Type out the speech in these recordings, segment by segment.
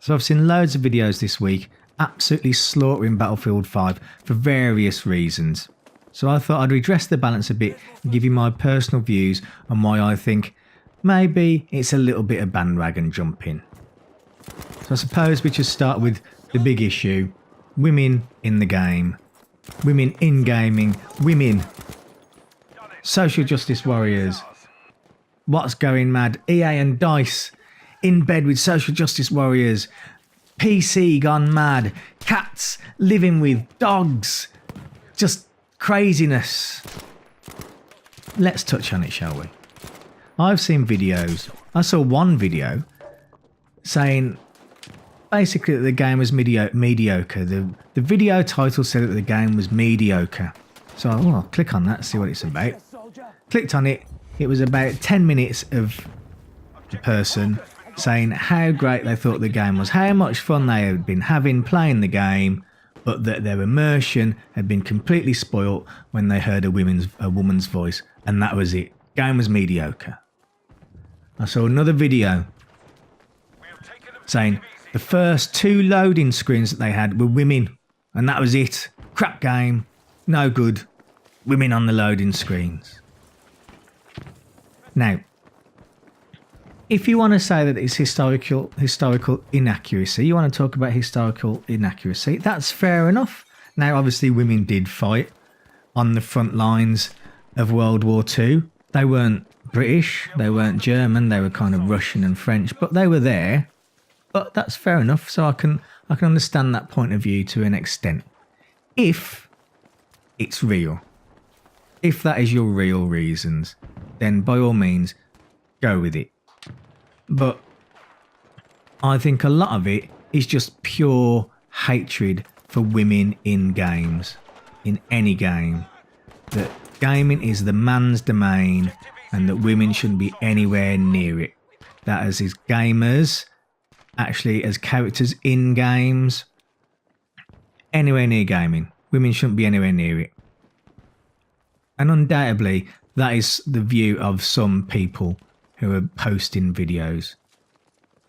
So I've seen loads of videos this week absolutely slaughtering Battlefield 5 for various reasons. So I thought I'd redress the balance a bit and give you my personal views on why I think maybe it's a little bit of bandwagon jumping. So I suppose we just start with the big issue: women in the game, women in gaming, women, social justice warriors. What's going mad? EA and DICE in bed with social justice warriors, PC gone mad, cats living with dogs, just craziness. Let's touch on it, shall we? I've seen videos. I saw one video saying basically that the game was mediocre. The video title said that the game was mediocre. So I'll click on that, see what it's about. Clicked on it. It was about 10 minutes of the person saying how great they thought the game was, how much fun they had been having playing the game, but that their immersion had been completely spoilt when they heard a woman's voice, and that was it. Game was mediocre. I saw another video saying the first 2 loading screens that they had were women, and that was it. Crap game, no good. Women on the loading screens. Now, if you want to say that it's historical inaccuracy, you want to talk about historical inaccuracy, that's fair enough. Now, obviously, women did fight on the front lines of World War II. They weren't British, they weren't German, they were kind of Russian and French, but they were there. But that's fair enough, so I can understand that point of view to an extent. If it's real, if that is your real reasons, then by all means, go with it. But I think a lot of it is just pure hatred for women in games, in any game. That gaming is the man's domain and that women shouldn't be anywhere near it. That as gamers, actually as characters in games, anywhere near gaming. Women shouldn't be anywhere near it. And undoubtedly, that is the view of some people who are posting videos.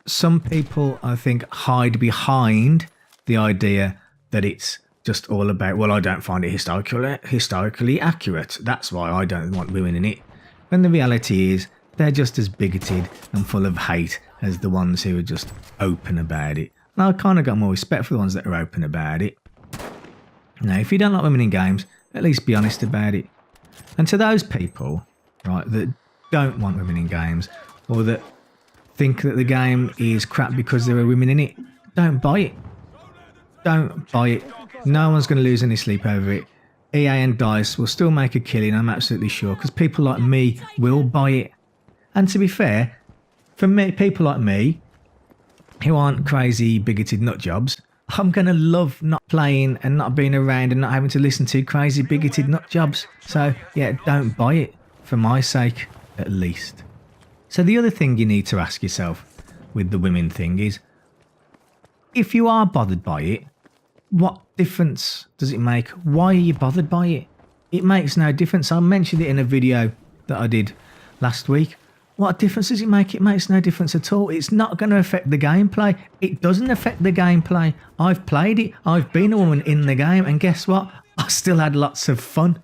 Some people, I think, hide behind the idea that it's just all about, well, I don't find it historically accurate. That's why I don't want women in it. When the reality is, they're just as bigoted and full of hate as the ones who are just open about it. And I kind of got more respect for the ones that are open about it. Now, if you don't like women in games, at least be honest about it. And to those people, right, that don't want women in games, or that think that the game is crap because there are women in it, don't buy it. Don't buy it. No one's going to lose any sleep over it. EA and DICE will still make a killing, I'm absolutely sure, because people like me will buy it. And to be fair, for me, people like me, who aren't crazy, bigoted nutjobs, I'm going to love not playing and not being around and not having to listen to crazy, bigoted nutjobs. So, yeah, don't buy it, for my sake, at least. So the other thing you need to ask yourself with the women thing is, if you are bothered by it, what difference does it make? Why are you bothered by it? It makes no difference. I mentioned it in a video that I did last week. What difference does it make? It makes no difference at all. It's not going to affect the gameplay. It doesn't affect the gameplay. I've played it. I've been a woman in the game. And guess what? I still had lots of fun.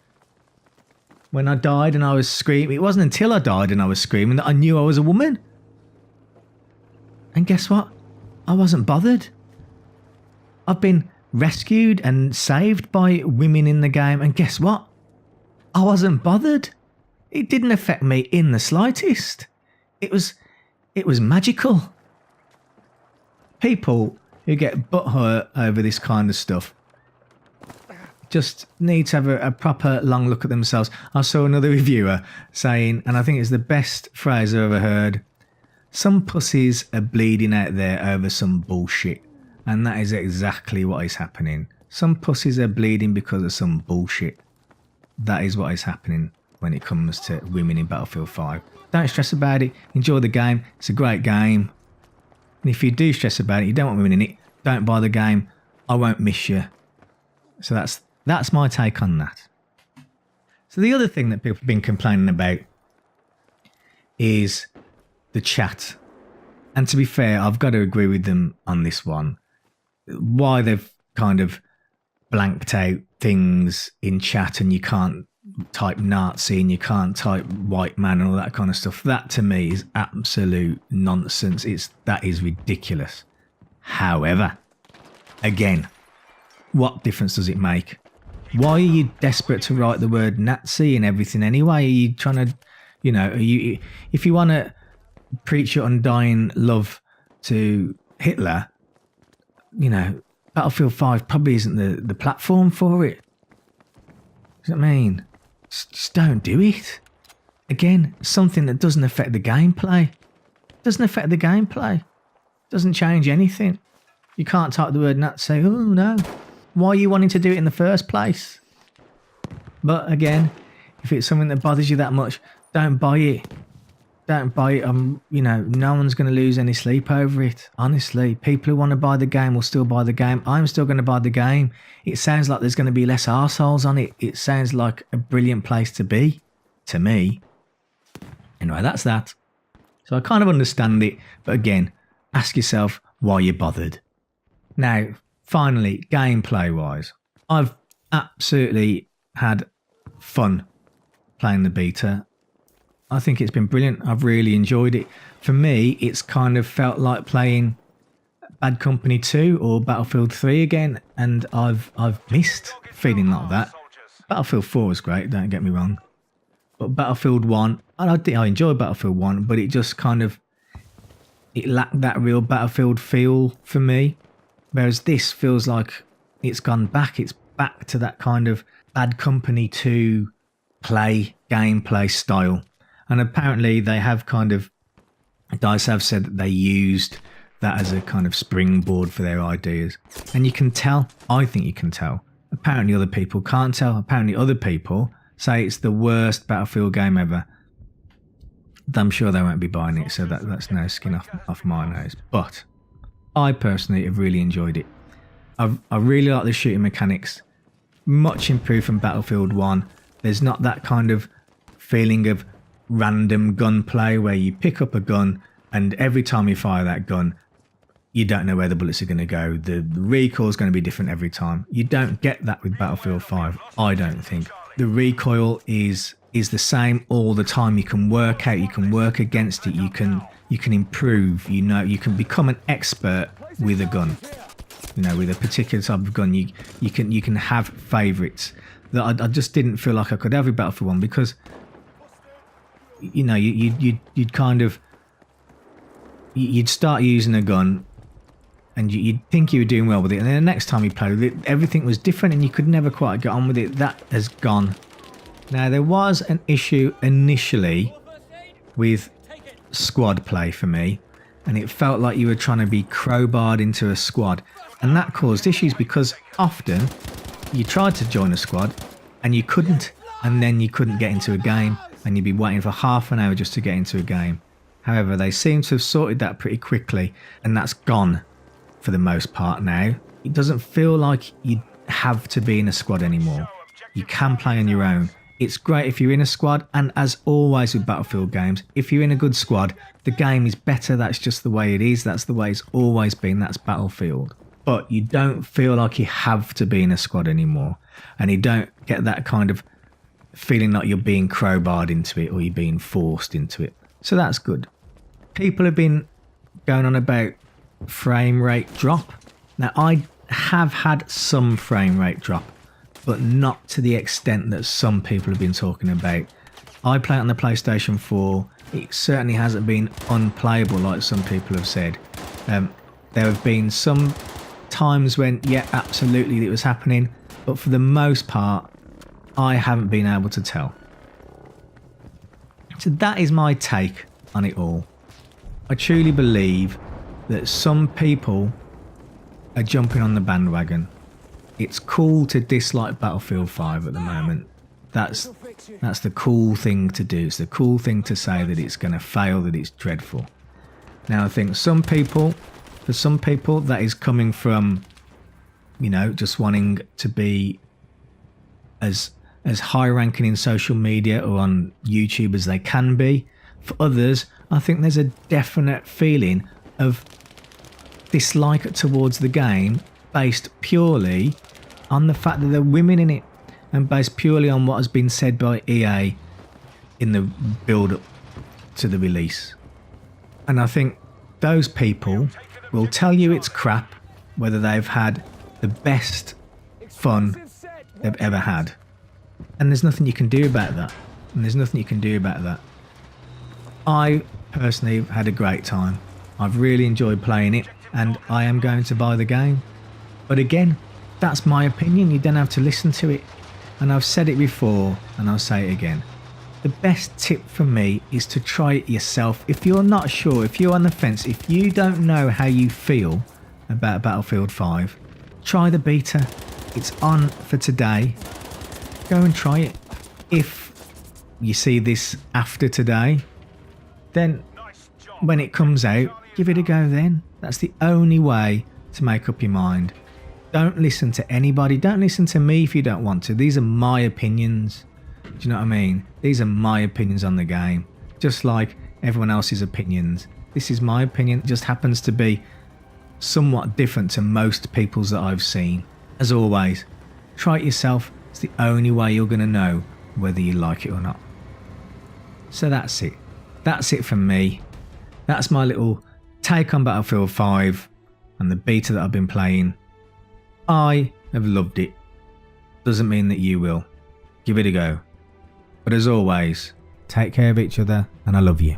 When I died and I was screaming, it wasn't until I died and I was screaming that I knew I was a woman. And guess what? I wasn't bothered. I've been rescued and saved by women in the game. And guess what? I wasn't bothered. It didn't affect me in the slightest. It was magical. People who get butthurt over this kind of stuff just need to have a proper long look at themselves. I saw another reviewer saying, and I think it's the best phrase I've ever heard, some pussies are bleeding out there over some bullshit. And that is exactly what is happening. Some pussies are bleeding because of some bullshit. That is what is happening when it comes to women in Battlefield 5. Don't stress about it. Enjoy the game. It's a great game. And if you do stress about it, you don't want women in it, don't buy the game. I won't miss you. So that's my take on that. So the other thing that people have been complaining about is the chat. And to be fair, I've got to agree with them on this one. Why they've kind of blanked out things in chat and you can't type Nazi and you can't type white man and all that kind of stuff. That to me is absolute nonsense. That is ridiculous. However, again, what difference does it make? Why are you desperate to write the word Nazi and everything anyway? Are you trying to, if you want to preach your undying love to Hitler, Battlefield 5 probably isn't the platform for it. Do you know what I mean? Just don't do it. Again, something that doesn't affect the gameplay. Doesn't change anything. You can't type the word Nazi. Oh no. Why are you wanting to do it in the first place? But again, if it's something that bothers you that much, don't buy it. Don't buy it. No one's going to lose any sleep over it. Honestly, people who want to buy the game will still buy the game. I'm still going to buy the game. It sounds like there's going to be less arseholes on it. It sounds like a brilliant place to be, to me. Anyway, that's that. So I kind of understand it. But again, ask yourself why you're bothered. Now, finally, gameplay-wise, I've absolutely had fun playing the beta. I think it's been brilliant. I've really enjoyed it. For me, it's kind of felt like playing Bad Company 2 or Battlefield 3 again, and I've missed feeling like that. Battlefield 4 was great, don't get me wrong. But Battlefield 1, I enjoyed Battlefield 1, but it just kind of, it lacked that real Battlefield feel for me. Whereas this feels like it's gone back. It's back to that kind of Bad Company 2 gameplay style. And apparently they have DICE have said that they used that as a kind of springboard for their ideas. And you can tell, I think you can tell. Apparently other people can't tell. Apparently other people say it's the worst Battlefield game ever. I'm sure they won't be buying it, so that's no skin off my nose. But I personally have really enjoyed it. I really like the shooting mechanics. Much improved from Battlefield 1. There's not that kind of feeling of random gunplay where you pick up a gun and every time you fire that gun, you don't know where the bullets are going to go. The recoil is going to be different every time. You don't get that with Battlefield 5, I don't think. The recoil is the same all the time. You can work out, you can work against it, you can improve, you can become an expert with a gun. With a particular type of gun, you can have favourites that I just didn't feel like I could have with Battlefield 1 because you'd start using a gun and you'd think you were doing well with it, and then the next time you played with it, everything was different and you could never quite get on with it. That has gone. Now, there was an issue initially with squad play for me, and it felt like you were trying to be crowbarred into a squad, and that caused issues because often you tried to join a squad and you couldn't, and then you couldn't get into a game and you'd be waiting for half an hour just to get into a game. However, they seem to have sorted that pretty quickly, and that's gone for the most part now. It doesn't feel like you have to be in a squad anymore. You can play on your own. It's great if you're in a squad, and as always with Battlefield games, if you're in a good squad, the game is better. That's just the way it is. That's the way it's always been. That's Battlefield. But you don't feel like you have to be in a squad anymore, and you don't get that kind of feeling like you're being crowbarred into it or you're being forced into it. So that's good. People have been going on about frame rate drop. Now, I have had some frame rate drop, but not to the extent that some people have been talking about. I play it on the PlayStation 4. It certainly hasn't been unplayable like some people have said. There have been some times when, yeah, absolutely it was happening, but for the most part, I haven't been able to tell. So that is my take on it all. I truly believe that some people are jumping on the bandwagon. It's cool to dislike Battlefield 5 at the moment. That's the cool thing to do. It's the cool thing to say that it's going to fail, that it's dreadful. Now, I think for some people, that is coming from, just wanting to be as high ranking in social media or on YouTube as they can be. For others, I think there's a definite feeling of dislike towards the game based purely on the fact that there are women in it, and based purely on what has been said by EA in the build-up to the release. And I think those people will tell you it's crap whether they've had the best fun they've ever had. And there's nothing you can do about that. I personally had a great time. I've really enjoyed playing it, and I am going to buy the game. But again, that's my opinion. You don't have to listen to it. And I've said it before, and I'll say it again. The best tip for me is to try it yourself. If you're not sure, if you're on the fence, if you don't know how you feel about Battlefield 5, try the beta. It's on for today. Go and try it. If you see this after today, then when it comes out, give it a go then. That's the only way to make up your mind. Don't listen to anybody. Don't listen to me if you don't want to. These are my opinions. Do you know what I mean? These are my opinions on the game. Just like everyone else's opinions. This is my opinion. It just happens to be somewhat different to most people's that I've seen. As always, try it yourself. It's the only way you're going to know whether you like it or not. So that's it. That's it from me. That's my little take on Battlefield 5 and the beta that I've been playing. I have loved it. Doesn't mean that you will. Give it a go. But as always, take care of each other, and I love you.